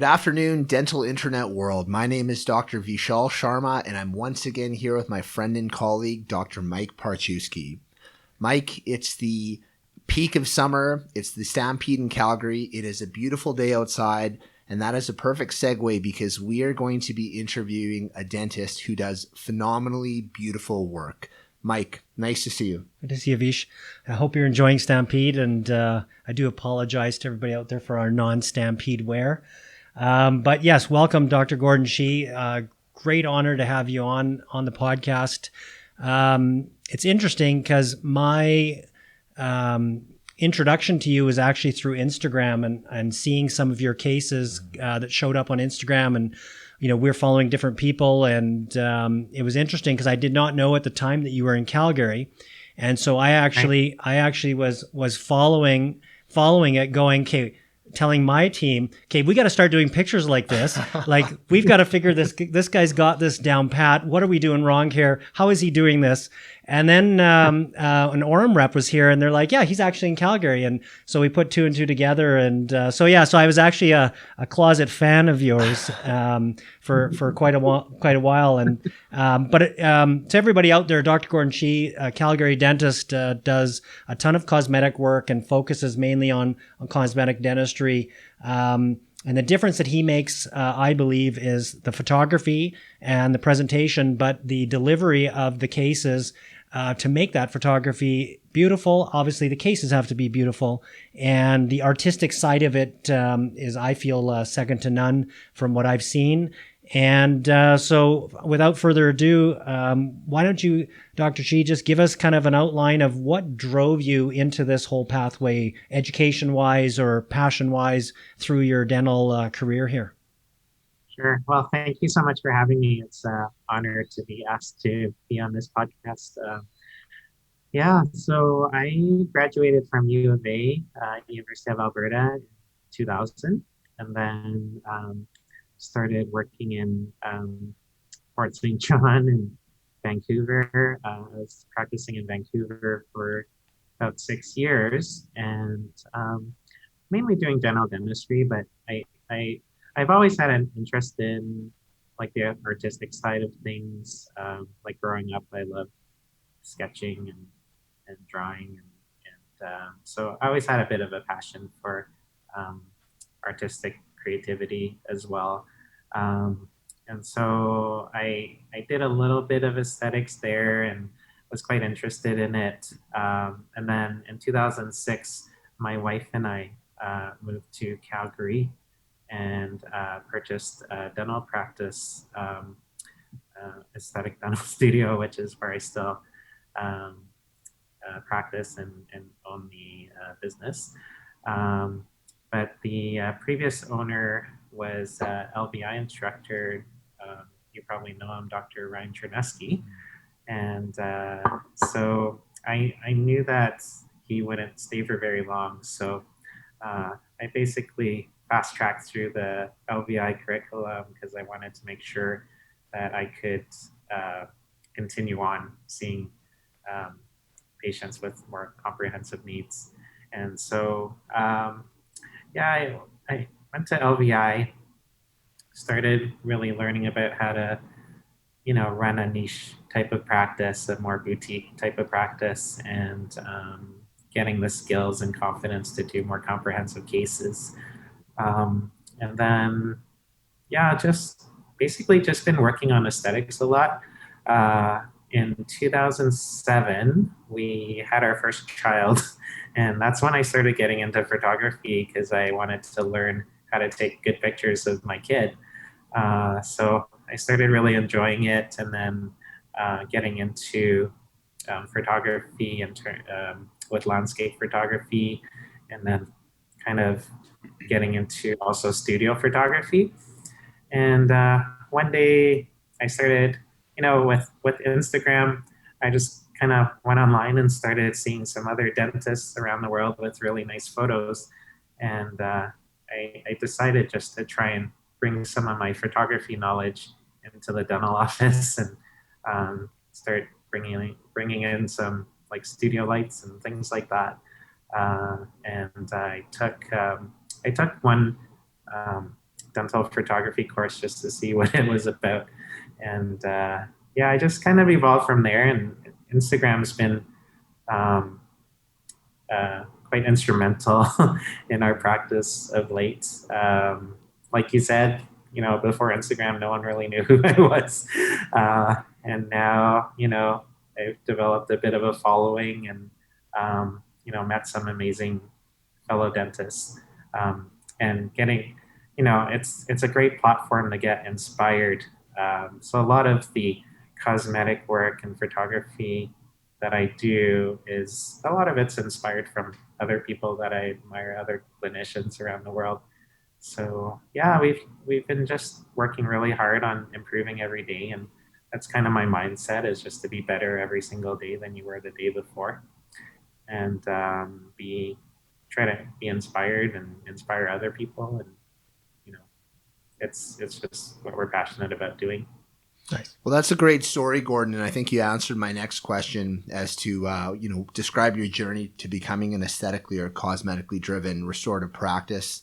Good afternoon, dental internet world. My name is Dr. Vishal Sharma, and I'm once again here with my friend and colleague, Dr. Mike Parchewski. Mike, it's the peak of summer. It's the Stampede in Calgary. It is a beautiful day outside, and that is a perfect segue because we are going to be interviewing a dentist who does phenomenally beautiful work. Mike, nice to see you. Good to see you, Vish. I hope you're enjoying Stampede, and I do apologize to everybody out there for our non-Stampede wear. But yes, welcome, Dr. Gordon Chee. Great honor to have you on the podcast. It's interesting because my introduction to you was actually through Instagram and seeing some of your cases that showed up on Instagram, and we're following different people, and it was interesting because I did not know at the time that you were in Calgary, and so I actually was following it, going, okay, telling my team, okay, we got to start doing pictures like this. Like, we've got to figure this guy's got this down pat. What are we doing wrong here? How is he doing this? And then an Orem rep was here, and they're like, yeah, he's actually in Calgary. And so we put two and two together. And so I was actually a closet fan of yours for quite a while. And but to everybody out there, Dr. Gordon Chee, Calgary dentist, does a ton of cosmetic work and focuses mainly on cosmetic dentistry. And the difference that he makes, I believe, is the photography and the presentation, but the delivery of the cases to make that photography beautiful. Obviously, the cases have to be beautiful, and the artistic side of it is, I feel, second to none from what I've seen. And so without further ado, why don't you, Dr. Chee, just give us kind of an outline of what drove you into this whole pathway, education-wise or passion-wise, through your dental career here? Sure. Well, thank you so much for having me. It's an honor to be asked to be on this podcast. So I graduated from U of A, University of Alberta, in 2000, and then started working in Fort St. John in Vancouver. I was practicing in Vancouver for about 6 years, and mainly doing dental dentistry. But I've always had an interest in like the artistic side of things. Like growing up, I loved sketching and drawing, and so I always had a bit of a passion for artistic creativity as well. And so I did a little bit of aesthetics there and was quite interested in it. And then in 2006, my wife and I moved to Calgary and purchased a dental practice, aesthetic dental studio, which is where I still practice and own the business. But the previous owner was LBI instructor. You probably know him, Dr. Ryan Chernesky. And so I knew that he wouldn't stay for very long. So I basically fast-tracked through the LBI curriculum because I wanted to make sure that I could continue on seeing patients with more comprehensive needs. And so I went to LVI, started really learning about how to, run a niche type of practice, a more boutique type of practice, and getting the skills and confidence to do more comprehensive cases. And then, just basically just been working on aesthetics a lot. In 2007, we had our first child, and that's when I started getting into photography because I wanted to learn how to take good pictures of my kid. So I started really enjoying it, and then getting into photography and with landscape photography, and then kind of getting into also studio photography. And one day I started, with Instagram, I just kind of went online and started seeing some other dentists around the world with really nice photos. And I decided just to try and bring some of my photography knowledge into the dental office and start bringing in some like studio lights and things like that. And I took one dental photography course just to see what it was about. And yeah, I just kind of evolved from there. And Instagram's been um, quite instrumental in our practice of late. Like you said, before Instagram, no one really knew who I was. And now, I've developed a bit of a following and, met some amazing fellow dentists. And getting, it's a great platform to get inspired. So a lot of the cosmetic work and photography that I do is a lot of it's inspired from other people that I admire, other clinicians around the world. So yeah, we've been just working really hard on improving every day, and that's kind of my mindset is just to be better every single day than you were the day before, and be try to be inspired and inspire other people, and you know, it's just what we're passionate about doing. Nice. Well, that's a great story, Gordon, and I think you answered my next question as to describe your journey to becoming an aesthetically or cosmetically driven restorative practice.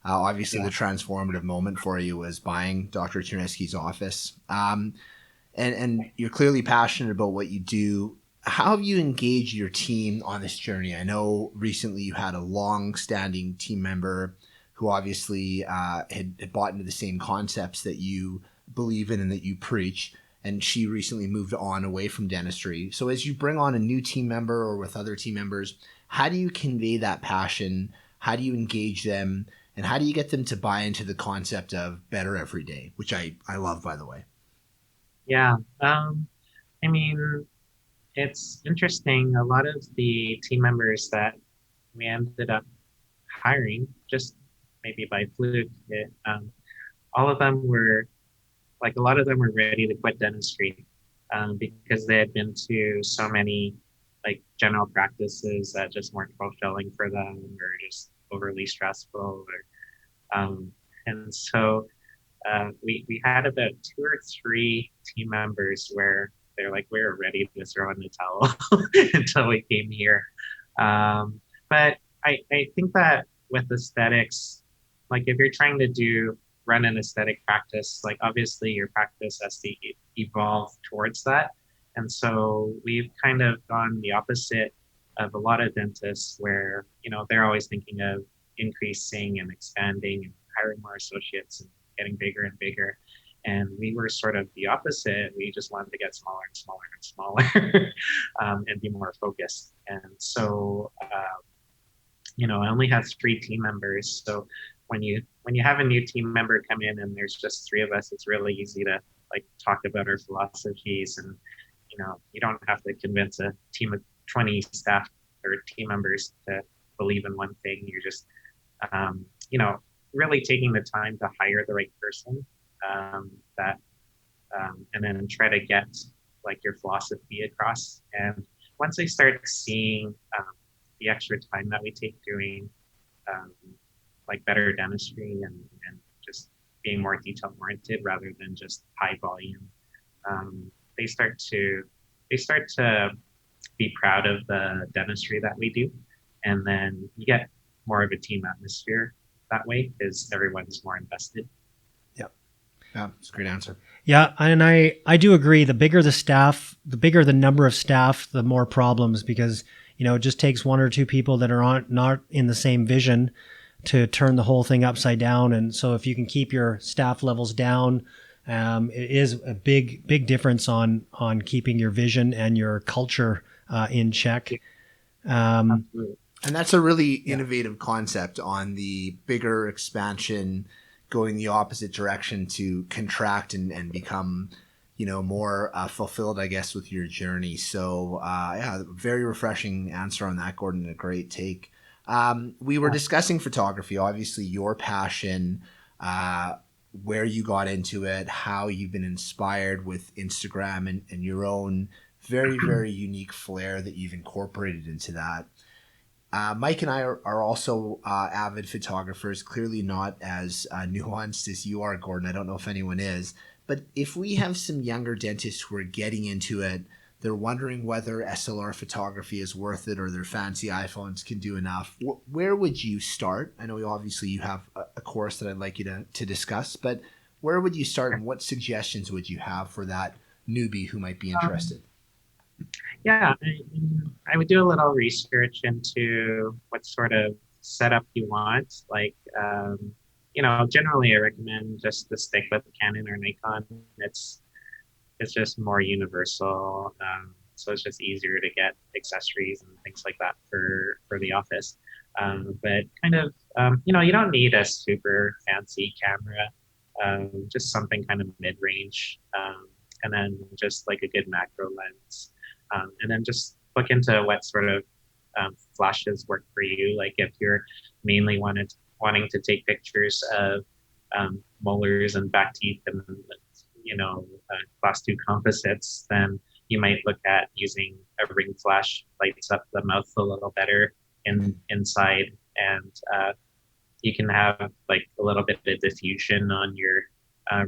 Obviously, the transformative moment for you was buying Dr. Cherniski's office, and you're clearly passionate about what you do. How have you engaged your team on this journey? I know recently you had a long-standing team member who obviously had bought into the same concepts that you believe in and that you preach, and she recently moved on away from dentistry. So as you bring on a new team member or with other team members, how do you convey that passion? How do you engage them? And how do you get them to buy into the concept of better every day, which I love, by the way? Yeah. I mean, it's interesting. A lot of the team members that we ended up hiring, just maybe by fluke, all of them were a lot of them were ready to quit dentistry because they had been to so many general practices that just weren't fulfilling for them or just overly stressful. And so we had about 2 or 3 team members where they're like, we were ready to throw in the towel until we came here. But I think that with aesthetics, if you're trying to run an aesthetic practice, obviously your practice has to evolve towards that. And so we've kind of gone the opposite of a lot of dentists where, they're always thinking of increasing and expanding and hiring more associates and getting bigger and bigger. And we were sort of the opposite. We just wanted to get smaller and smaller and smaller and be more focused. And so, I only had 3 team members. So when you have a new team member come in and there's just 3 of us, it's really easy to talk about our philosophies, and you don't have to convince a team of 20 staff or team members to believe in one thing. You're just really taking the time to hire the right person and then try to get your philosophy across. And once they start seeing the extra time that we take doing better dentistry and just being more detail oriented rather than just high volume, they start to be proud of the dentistry that we do, and then you get more of a team atmosphere that way because everyone's more invested. Yeah, that's a great answer. Yeah, and I do agree. The bigger the staff, the bigger the number of staff, the more problems, because it just takes 1 or 2 people that are not in the same vision to turn the whole thing upside down. And so if you can keep your staff levels down, it is a big difference on keeping your vision and your culture in check. Absolutely. And that's a really innovative concept on the bigger expansion, going the opposite direction to contract and become, more fulfilled, I guess, with your journey. So, very refreshing answer on that, Gordon. A great take. We were discussing photography, obviously your passion, where you got into it, how you've been inspired with Instagram and your own very, very unique flair that you've incorporated into that. Mike and I are also avid photographers, clearly not as nuanced as you are, Gordon. I don't know if anyone is. But if we have some younger dentists who are getting into it they're wondering whether SLR photography is worth it or their fancy iPhones can do enough. Where would you start? I know obviously you have a course that I'd like you to discuss, but where would you start and what suggestions would you have for that newbie who might be interested? Yeah, I would do a little research into what sort of setup you want. Like, generally I recommend just to stick with Canon or Nikon. It's just more universal. So it's just easier to get accessories and things like that for the office. But kind of, you don't need a super fancy camera. Just something kind of mid-range, and then just like a good macro lens, and then just look into what sort of flashes work for you. Like if you're mainly wanting to take pictures of molars and back teeth and class 2 composites, then you might look at using a ring flash. Lights up the mouth a little better inside, and you can have like a little bit of diffusion on your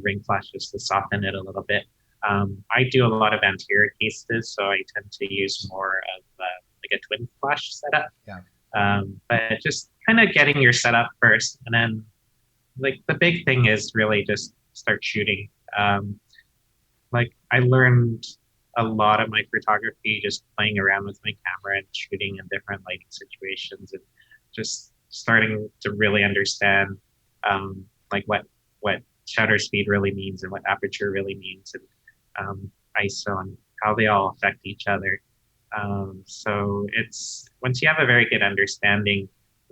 ring flash just to soften it a little bit. I do a lot of anterior cases, so I tend to use more of like a twin flash setup. Yeah. But just kind of getting your setup first, and then like the big thing is really just start shooting. Like I learned a lot of my photography just playing around with my camera and shooting in different lighting situations, and just starting to really understand like what shutter speed really means and what aperture really means, and ISO and how they all affect each other. So it's once you have a very good understanding,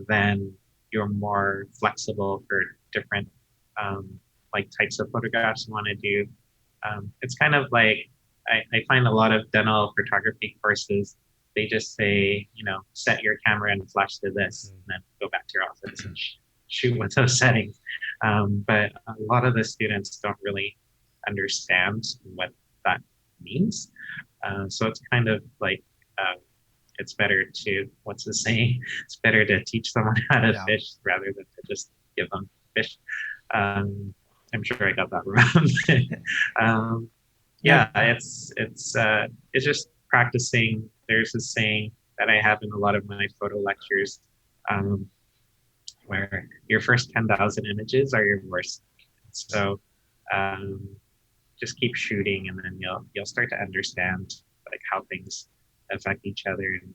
then you're more flexible for different like types of photographs you want to do. It's kind of like I find a lot of dental photography courses, they just say, set your camera and flash to this, and then go back to your office and shoot with those settings. But a lot of the students don't really understand what that means. So it's kind of like, it's better to, what's the saying? It's better to teach someone how to fish rather than to just give them fish. I'm sure I got that wrong. It's just practicing. There's a saying that I have in a lot of my photo lectures, where your first 10,000 images are your worst. So just keep shooting, and then you'll start to understand like how things affect each other and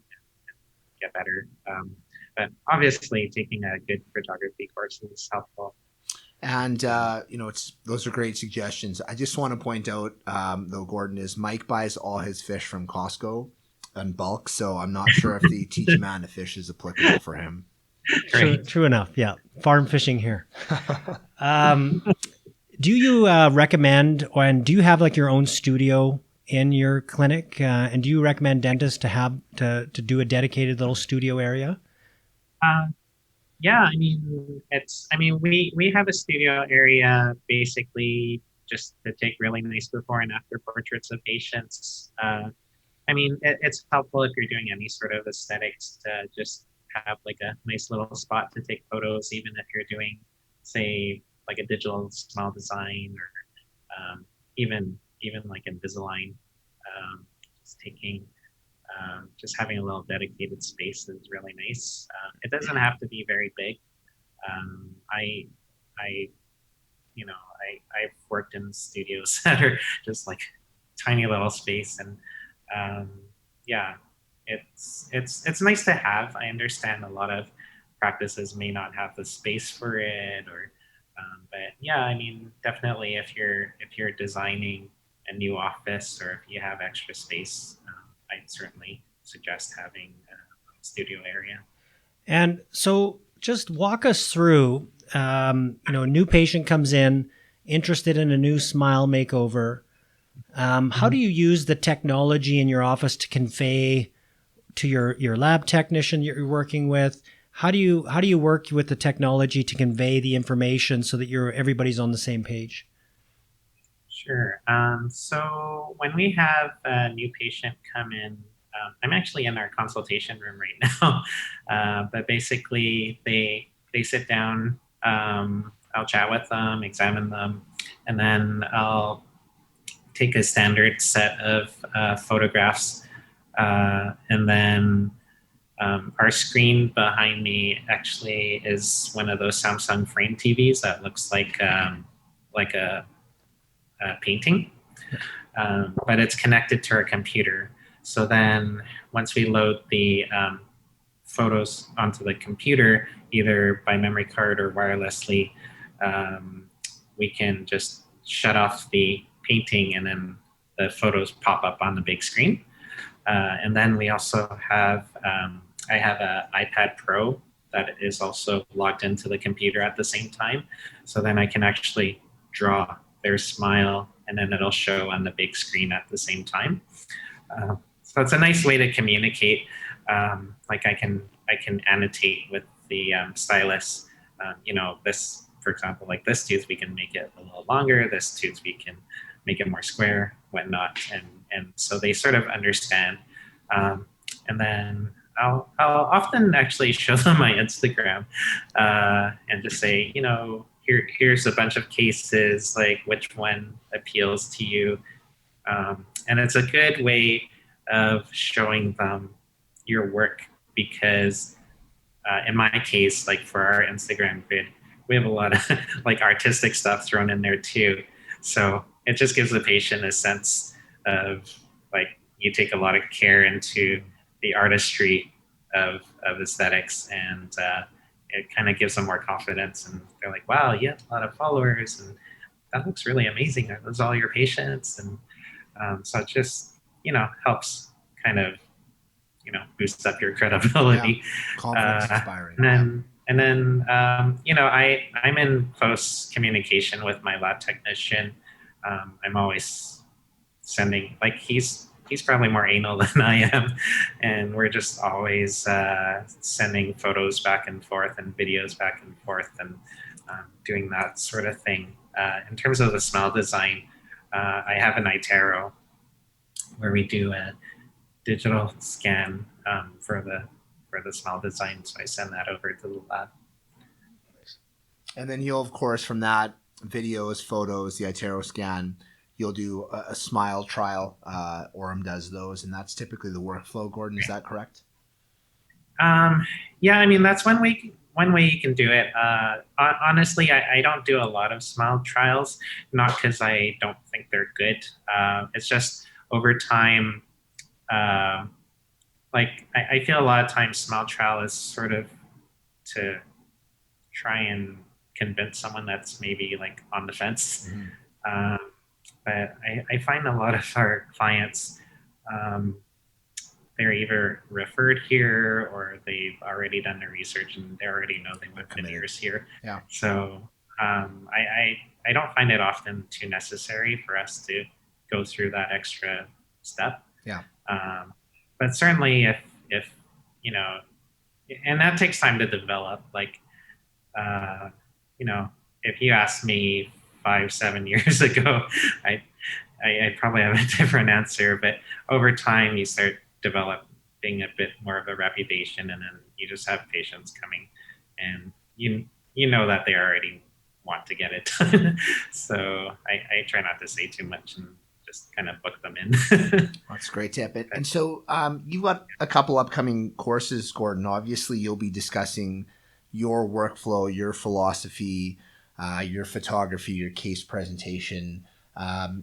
get better. But obviously, taking a good photography course is helpful. And those are great suggestions. I just want to point out, though, Gordon, is Mike buys all his fish from Costco in bulk, so I'm not sure if the teach a man to fish is applicable for him. True enough. Yeah, farm fishing here. Do you recommend, and do you have like your own studio in your clinic? And do you recommend dentists to have to do a dedicated little studio area? Yeah, we have a studio area basically just to take really nice before and after portraits of patients. It's helpful if you're doing any sort of aesthetics to just have like a nice little spot to take photos, even if you're doing, say, like a digital small design, or even like Invisalign. Just having a little dedicated space is really nice. It doesn't have to be very big. I've worked in studios that are just like tiny little space, and it's nice to have. I understand a lot of practices may not have the space for it, but yeah, definitely if you're designing a new office, or if you have extra space, I'd certainly suggest having a studio area. And so just walk us through, a new patient comes in interested in a new smile makeover. How do you use the technology in your office to convey to your lab technician you're working with? How do you work with the technology to convey the information so that everybody's on the same page? Sure. So when we have a new patient come in, I'm actually in our consultation room right now, but basically they sit down, I'll chat with them, examine them, and then I'll take a standard set of photographs, and then our screen behind me actually is one of those Samsung frame TVs that looks like a painting, but it's connected to our computer. So then once we load the photos onto the computer, either by memory card or wirelessly, we can just shut off the painting and then the photos pop up on the big screen. And then we also have, I have an iPad Pro that is also logged into the computer at the same time. So then I can actually draw their smile and then it'll show on the big screen at the same time. So it's a nice way to communicate. Like I can annotate with the stylus, this, for example, like this tooth, we can make it a little longer. This tooth, we can make it more square, whatnot. And so they sort of understand. And then I'll often actually show them my Instagram and just say, here's a bunch of cases, like which one appeals to you. And it's a good way of showing them your work because in my case, like for our Instagram grid, we have a lot of like artistic stuff thrown in there too. So it just gives the patient a sense of like you take a lot of care into the artistry of aesthetics, and it kind of gives them more confidence. And they're like, wow, you have a lot of followers, and that looks really amazing. Are those all your patients? And so it just, helps kind of, boost up your credibility. Yeah. Confidence inspiring. And then I'm in close communication with my lab technician. I'm always sending, like he's probably more anal than I am, and we're just always sending photos back and forth and videos back and forth and doing that sort of thing. In terms of the smile design, I have an iTero where we do a digital scan for the smile design. So I send that over to the lab. And then you'll, of course, from that, videos, photos, the iTero scan, you'll do a smile trial. Orem does those, and that's typically the workflow. Gordon, is that correct? Yeah, I mean, that's one way you can do it. Honestly, I don't do a lot of smile trials, not because I don't think they're good. It's just over time, I feel a lot of times smile trial is sort of to try and convince someone that's maybe like on the fence. Mm-hmm. But I find a lot of our clients, they're either referred here or they've already done their research and they already know they want veneers here. Yeah. So I don't find it often too necessary for us to go through that extra step. Yeah. But certainly if and that takes time to develop. Like, if you asked me 5-7 years ago, I probably have a different answer. But over time, you start developing a bit more of a reputation, and then you just have patients coming, and you know that they already want to get it done. So I try not to say too much and just kind of book them in. That's a great tip. And so you've got a couple upcoming courses, Gordon. Obviously, you'll be discussing your workflow, your philosophy, your photography, your case presentation.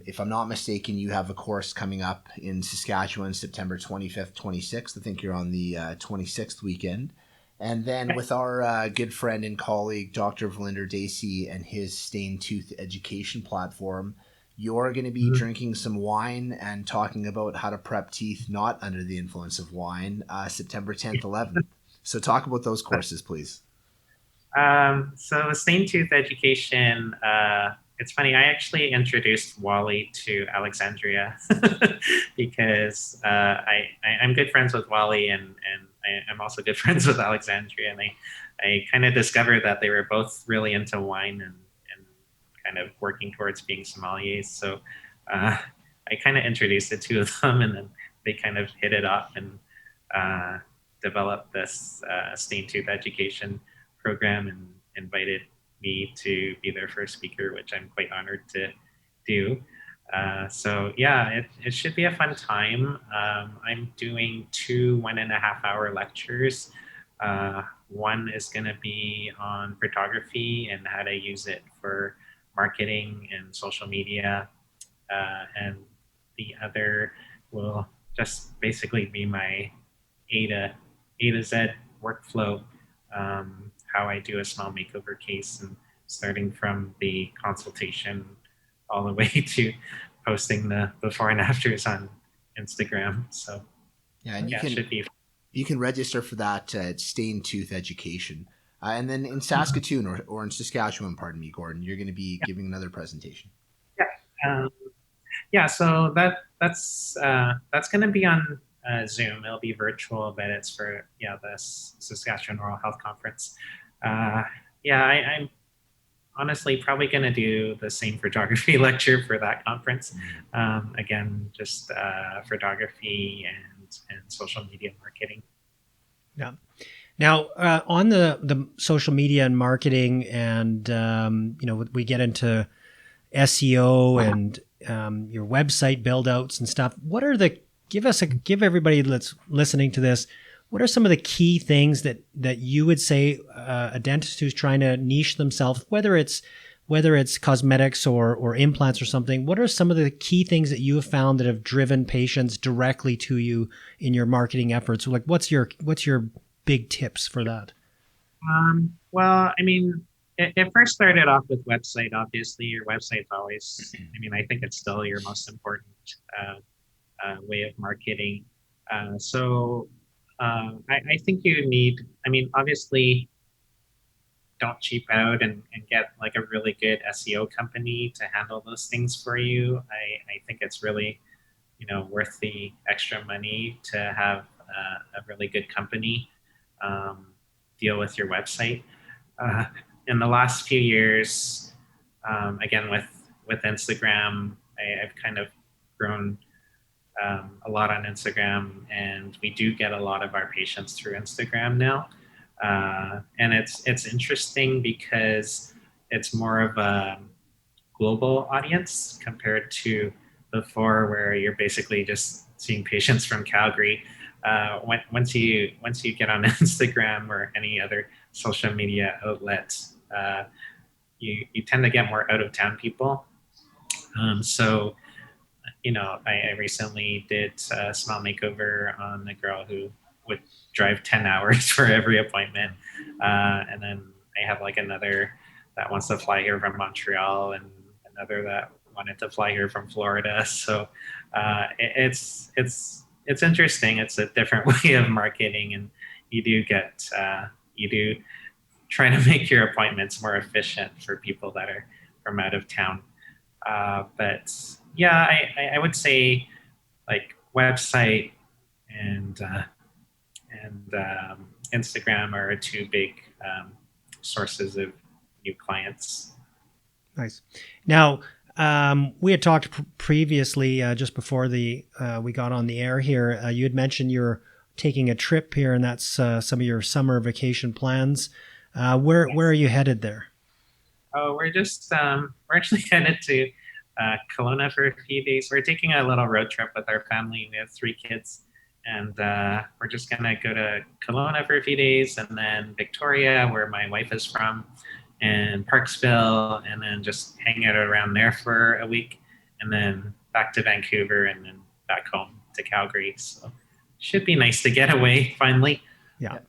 If I'm not mistaken, you have a course coming up in Saskatchewan, September 25th, 26th. I think you're on the 26th weekend. And then with our good friend and colleague, Dr. Valinder Dacey, and his Stained Tooth Education platform, you're going to be drinking some wine and talking about how to prep teeth not under the influence of wine, September 10th, 11th. So talk about those courses, please. So the Stained Tooth Education, it's funny, I actually introduced Wally to Alexandria because I'm good friends with Wally and I'm also good friends with Alexandria. And I kind of discovered that they were both really into wine and kind of working towards being sommeliers. So I kind of introduced the two of them, and then they kind of hit it off and developed this Stained Tooth Education program and invited me to be their first speaker, which I'm quite honored to do. So yeah, it should be a fun time. I'm doing 2 1.5 hour lectures. One is going to be on photography and how to use it for marketing and social media, and the other will just basically be my A to Z workflow, how I do a small makeover case, and starting from the consultation all the way to posting the before and afters on Instagram. So Yeah, and yeah, it should be. you can register for that at Stained Tooth Education. And then in Saskatoon or in Saskatchewan, pardon me, Gordon, you're going to be giving another presentation. Yeah. Yeah, so that's going to be on Zoom. It'll be virtual, but it's for the Saskatchewan Oral Health Conference. Uh, yeah, I'm honestly probably going to do the same photography lecture for that conference. Again, just photography and social media marketing. Yeah. Now, on the social media and marketing, and we get into SEO and your website build outs and stuff. What are the give everybody that's listening to this? What are some of the key things that you would say a dentist who's trying to niche themselves, whether it's cosmetics or implants or something? What are some of the key things that you have found that have driven patients directly to you in your marketing efforts? Like, what's your big tips for that? Well, I mean, it first started off with website. Obviously, your website's always. I mean, I think it's still your most important way of marketing. I think you need. I mean, obviously, don't cheap out and get like a really good SEO company to handle those things for you. I think it's really worth the extra money to have a really good company deal with your website. Uh, in the last few years, again with Instagram, I've kind of grown a lot on Instagram, and we do get a lot of our patients through Instagram now. And it's interesting because it's more of a global audience compared to before, where you're basically just seeing patients from Calgary. Once you get on Instagram or any other social media outlet, you tend to get more out of town people. So I recently did a small makeover on a girl who would drive 10 hours for every appointment. And then I have like another that wants to fly here from Montreal, and another that wanted to fly here from Florida. So it's interesting. It's a different way of marketing, and you do try to make your appointments more efficient for people that are from out of town. But yeah, I would say like website and Instagram are two big sources of new clients. Nice. Now, we had talked previously, just before we got on the air here. You had mentioned you're taking a trip here, and that's some of your summer vacation plans. Where are you headed there? Oh, we're actually headed to Kelowna for a few days. We're taking a little road trip with our family. We have 3 kids, and we're just gonna go to Kelowna for a few days, and then Victoria, where my wife is from, and Parksville, and then just hang out around there for a week, and then back to Vancouver, and then back home to Calgary. So should be nice to get away finally. Yeah.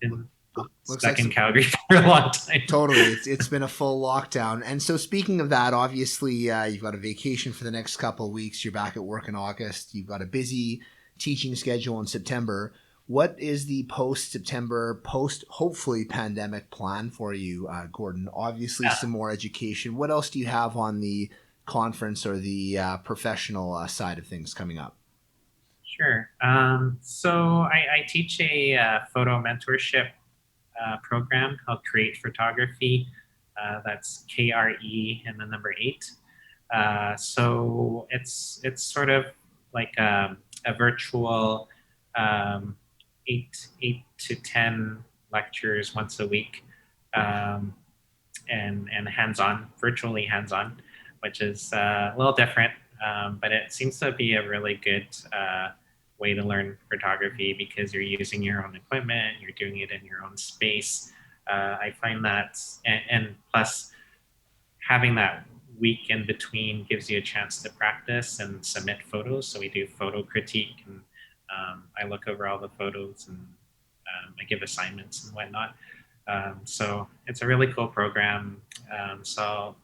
Looks Stuck like in Calgary for a long time. Totally. It's been a full lockdown. And so speaking of that, obviously you've got a vacation for the next couple of weeks. You're back at work in August. You've got a busy teaching schedule in September. What is the post-September, hopefully pandemic plan for you, Gordon? Obviously some more education. What else do you have on the conference or the professional side of things coming up? Sure. So I teach a photo mentorship program called Create Photography. That's KRE and the number 8. So it's sort of like a virtual 8 to 10 lectures once a week, and hands-on, virtually hands-on, which is a little different but it seems to be a really good way to learn photography because you're using your own equipment, you're doing it in your own space. I find that, and plus having that week in between gives you a chance to practice and submit photos. So we do photo critique, and I look over all the photos, and I give assignments and whatnot. So it's a really cool program. So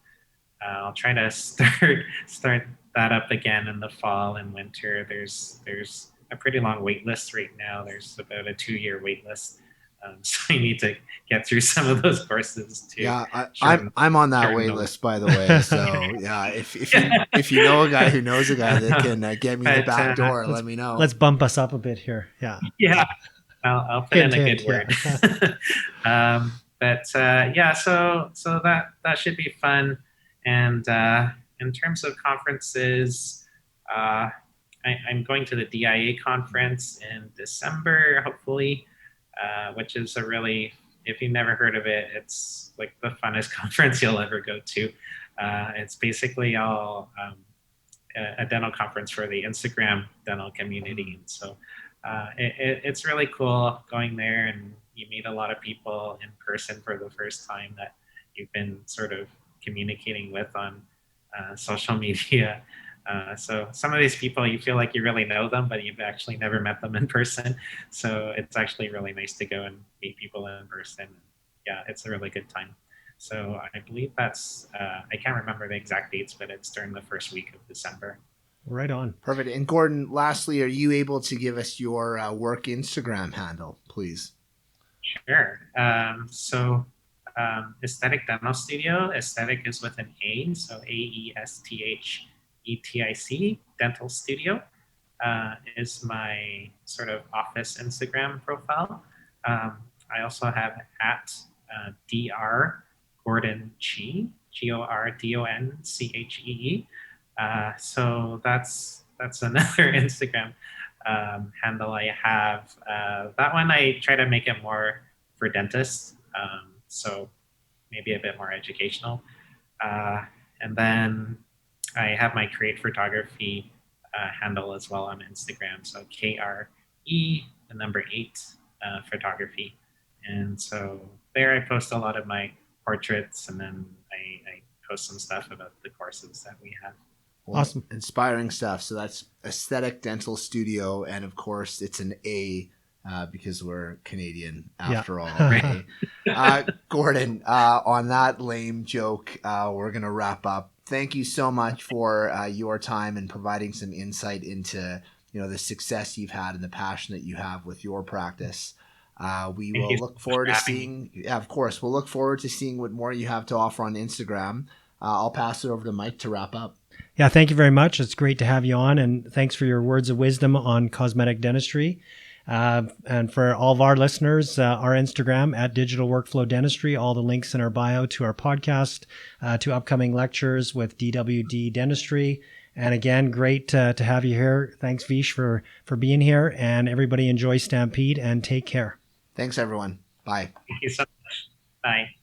I'll try to start that up again in the fall and winter. There's a pretty long wait list right now. There's about a 2-year wait list. So I need to get through some of those courses too. Yeah, I'm on that wait list, by the way. So yeah, if you know a guy who knows a guy that can get me the back door, let me know. Let's bump us up a bit here. Yeah. Yeah, I'll put in a good word. Yeah, so that should be fun. And in terms of conferences, I'm going to the DIA conference in December, hopefully, which is a really, if you've never heard of it, it's like the funnest conference you'll ever go to. It's basically all a dental conference for the Instagram dental community. And so it's really cool going there, and you meet a lot of people in person for the first time that you've been sort of communicating with on social media. So some of these people, you feel like you really know them, but you've actually never met them in person. So it's actually really nice to go and meet people in person. Yeah, it's a really good time. So I believe that's, I can't remember the exact dates, but it's during the first week of December. Right on. Perfect. And Gordon, lastly, are you able to give us your work Instagram handle, please? Sure. Aesthetic Dental Studio. Aesthetic is with an A, so AESTHETIC, Dental Studio, is my sort of office Instagram profile. I also have at Dr. Gordon Chee, GORDONCHEE. So that's another Instagram handle I have. That one I try to make it more for dentists, so maybe a bit more educational. And then I have my Create Photography handle as well on Instagram, so KRE, the number 8, photography. And so there I post a lot of my portraits, and then I post some stuff about the courses that we have. Well, awesome. Inspiring stuff. So that's Aesthetic Dental Studio. And of course, it's an A because we're Canadian after all. Right? Gordon, on that lame joke, we're going to wrap up. Thank you so much for your time and providing some insight into the success you've had and the passion that you have with your practice. We will look forward to seeing. Yeah, of course, we'll look forward to seeing what more you have to offer on Instagram. I'll pass it over to Mike to wrap up. Yeah, thank you very much. It's great to have you on, and thanks for your words of wisdom on cosmetic dentistry. And for all of our listeners, our Instagram at Digital Workflow Dentistry, all the links in our bio to our podcast, to upcoming lectures with DWD Dentistry. And again, great to have you here. Thanks, Vish, for being here. And everybody enjoy Stampede and take care. Thanks, everyone. Bye. Thank you so much. Bye.